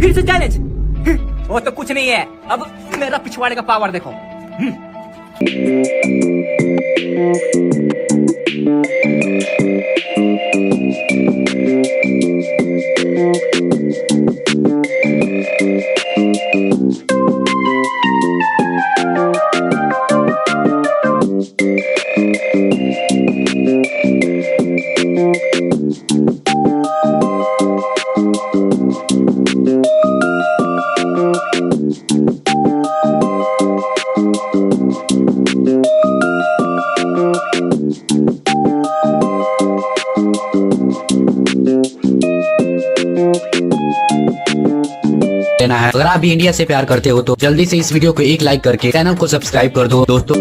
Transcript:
फिर से चैलेंज। वो तो कुछ नहीं है, अब मेरा पिछवाड़े का पावर देखो। लेना है। अगर आप भी इंडिया से प्यार करते हो तो जल्दी से इस वीडियो को एक लाइक करके चैनल को सब्सक्राइब कर दो दोस्तों।